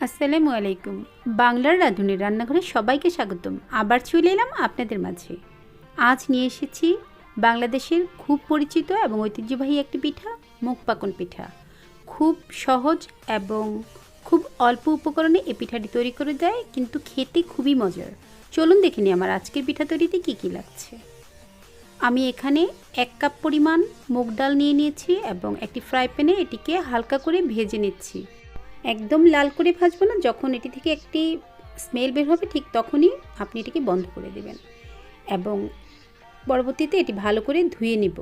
আসসালামু আলাইকুম। বাংলার রাঁধুনি রান্নাঘরে সবাইকে স্বাগতম। আবার চলে এলাম আপনাদের মাঝে। আজ নিয়ে এসেছি বাংলাদেশের খুব পরিচিত এবং ঐতিহ্যবাহী একটি পিঠা, মুগ পাকন পিঠা। খুব সহজ এবং খুব অল্প উপকরণে এই পিঠাটি তৈরি করে দেয়, কিন্তু খেতে খুবই মজার। চলুন দেখে নিই আমার আজকের পিঠা তৈরিতে কী কী লাগছে। আমি এখানে 1 কাপ পরিমাণ মুগ ডাল নিয়ে নিয়েছি এবং একটি ফ্রাই প্যানে এটিকে হালকা করে ভেজে নিচ্ছি। একদম লাল করে ভাজবো না, যখন এটি থেকে একটি স্মেল বের হবে ঠিক তখনই আপনি এটিকে বন্ধ করে দেবেন এবং পরবর্তীতে এটি ভালো করে ধুয়ে নিব।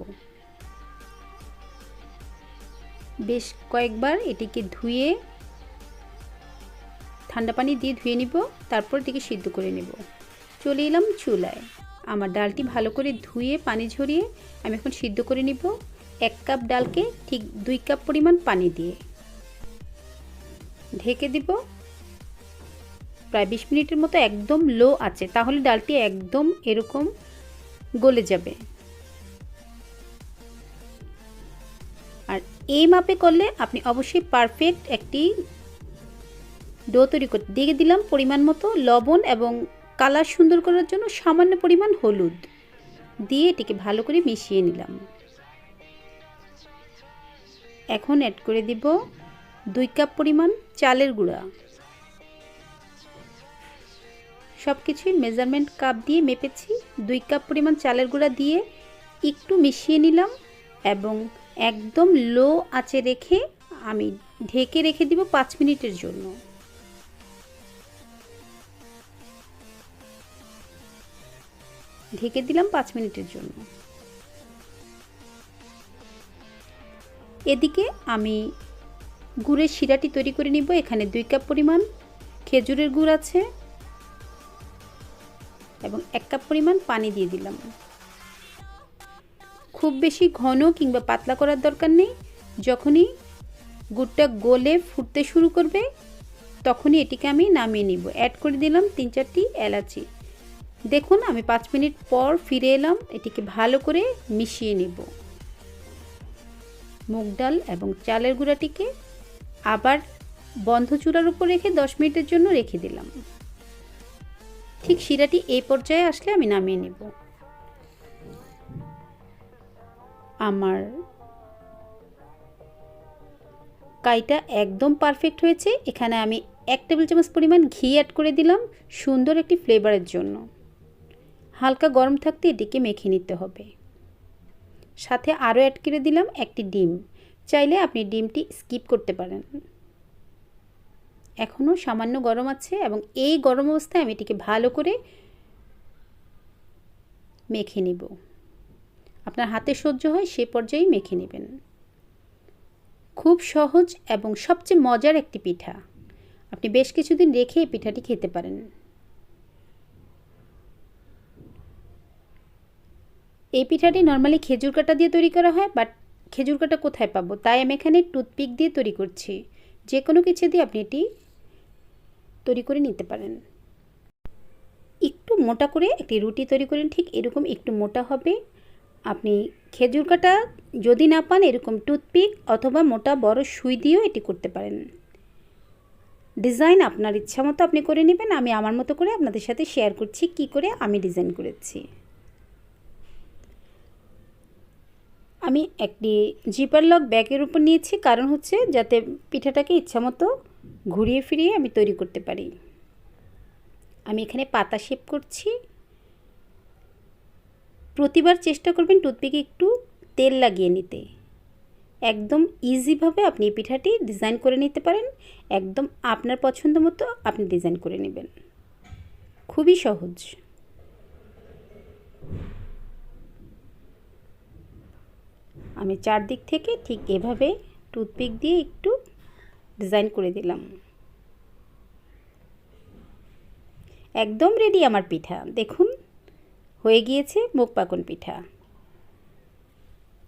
বেশ কয়েকবার এটিকে ধুয়ে ঠান্ডা পানি দিয়ে ধুয়ে নিব, তারপর এটিকে সিদ্ধ করে নেব। চলে এলাম চুলায়। আমার ডালটি ভালো করে ধুয়ে পানি ঝরিয়ে আমি এখন সিদ্ধ করে নিব। 1 কাপ ডালকে ঠিক 2 কাপ পরিমাণ পানি দিয়ে ঢেকে দিব প্রায় 20 মিনিটের মতো, একদম লো আছে, তাহলে ডালটি একদম এরকম গলে যাবে। আর এই মাপে করলে আপনি অবশ্যই পারফেক্ট একটি ডো তৈরি করতে। দিয়ে দিলাম পরিমাণ মতো লবণ এবং কালার সুন্দর করার জন্য সামান্য পরিমাণ হলুদ দিয়ে এটিকে ভালো করে মিশিয়ে নিলাম। এখন অ্যাড করে দিব 2 কাপ পরিমাণ চালের গুঁড়া। সব কিছুই মেজারমেন্ট কাপ দিয়ে মেপেছি। 2 কাপ পরিমাণ চালের গুঁড়া দিয়ে একটু মিশিয়ে নিলাম এবং একদম লো আঁচে রেখে আমি ঢেকে রেখে দিব 5 মিনিটের জন্য। ঢেকে দিলাম 5 মিনিটের জন্য। এদিকে আমি গুড়ের শিরাটি তৈরি করে নিব। এখানে 2 কাপ পরিমাণ খেজুরের গুড় আছে এবং 1 কাপ পরিমাণ পানি দিয়ে দিলাম। খুব বেশি ঘন কিংবা পাতলা করার দরকার নেই। যখনই গুড়টা গলে ফুটতে শুরু করবে তখনই এটিকে আমি নামিয়ে নিব। অ্যাড করে দিলাম 3-4টি এলাচি। দেখুন আমি 5 মিনিট পর ফিরে এলাম। এটিকে ভালো করে মিশিয়ে নিব। মুগ ডাল এবং চালের গুঁড়াটিকে আবার বন্ধ চুলার উপর রেখে 10 মিনিটের জন্য রেখে দিলাম। ঠিক শিরাটি এই পর্যায়ে আসলে আমি নামিয়ে নেব। আমার কাইটা একদম পারফেক্ট হয়েছে। এখানে আমি 1 টেবিল চামচ পরিমাণ ঘি অ্যাড করে দিলাম সুন্দর একটি ফ্লেভারের জন্য। হালকা গরম থাকতে এটিকে মেখে নিতে হবে। সাথে আরও অ্যাড করে দিলাম একটি ডিম। চাইলে আপনি ডিমটি স্কিপ করতে পারেন। এখনও সামান্য গরম আছে এবং এই গরম অবস্থায় আমি এটিকে ভালো করে মেখে নিব। আপনার হাতে সহ্য হয় সে পর্যায়ে মেখে নেবেন। খুব সহজ এবং সবচেয়ে মজার একটি পিঠা। আপনি বেশ কিছুদিন রেখে এই পিঠাটি খেতে পারেন। এই পিঠাটি নর্মালি খেজুর কাটা দিয়ে তৈরি করা হয়, বাট খেজুর কাটা কোথায় পাবো, তাই আমি এখানে টুথপিক দিয়ে তৈরি করছি। যে কোনো কিছু দিয়ে আপনি এটি তৈরি করে নিতে পারেন। একটু মোটা করে একটি রুটি তৈরি করেন, ঠিক এরকম একটু মোটা হবে। আপনি খেজুর কাটা যদি না পান এরকম টুথপিক অথবা মোটা বড় সুই দিয়েও এটি করতে পারেন। ডিজাইন আপনার ইচ্ছা মতো আপনি করে নেবেন। আমি আমার মতো করে আপনাদের সাথে শেয়ার করছি কি করে আমি ডিজাইন করেছি। আমি একটি জিপার লক ব্যাগের উপর নিয়েছি, কারণ হচ্ছে যাতে পিঠাটাকে ইচ্ছা মতো ঘুরিয়ে ফিরিয়ে আমি তৈরি করতে পারি। আমি এখানে পাতা শেপ করছি। প্রতিবার চেষ্টা করবেন টুথপিকে একটু তেল লাগিয়ে নিতে। একদম ইজিভাবে আপনি এই পিঠাটি ডিজাইন করে নিতে পারেন। একদম আপনার পছন্দ মতো আপনি ডিজাইন করে নেবেন। খুবই সহজ। আমি চারদিক থেকে ঠিক এভাবে টুথপিক দিয়ে একটু ডিজাইন করে দিলাম। একদম রেডি আমার পিঠা। দেখুন হয়ে গিয়েছে মুগ পাকন পিঠা।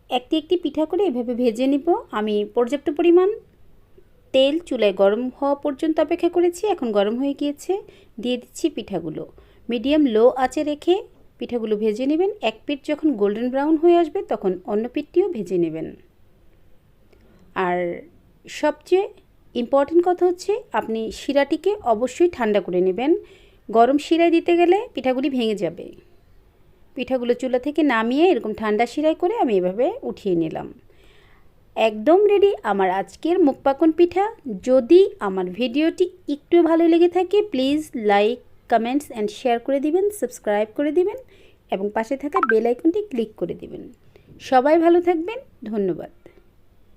একটি একটি পিঠা করে এভাবে ভেজে নিব। আমি পর্যাপ্ত পরিমাণ তেল চুলায় গরম হওয়া পর্যন্ত অপেক্ষা করেছি। এখন গরম হয়ে গিয়েছে, দিয়ে দিচ্ছি পিঠাগুলো। মিডিয়াম লো আঁচে রেখে পিঠাগুলো ভেজে নেবেন। এক পিঠ যখন গোল্ডেন ব্রাউন হয়ে আসবে তখন অন্য পিঠটিও ভেজে নেবেন। আর সবচেয়ে ইম্পর্টেন্ট কথা হচ্ছে আপনি শিরাটিকে অবশ্যই ঠান্ডা করে নেবেন। গরম শিরায় দিতে গেলে পিঠাগুলি ভেঙে যাবে। পিঠাগুলো চুলা থেকে নামিয়ে এরকম ঠান্ডা শিরায় করে আমি এভাবে উঠিয়ে নিলাম। একদম রেডি আমার আজকের মুখ পাকন পিঠা। যদি আমার ভিডিওটি একটু ভালো লেগে থাকে please like, comments and share করে দিবেন, সাবস্ক্রাইব করে দিবেন এবং পাশে থাকা বেল আইকনটি ক্লিক করে দিবেন। সবাই ভালো থাকবেন। ধন্যবাদ।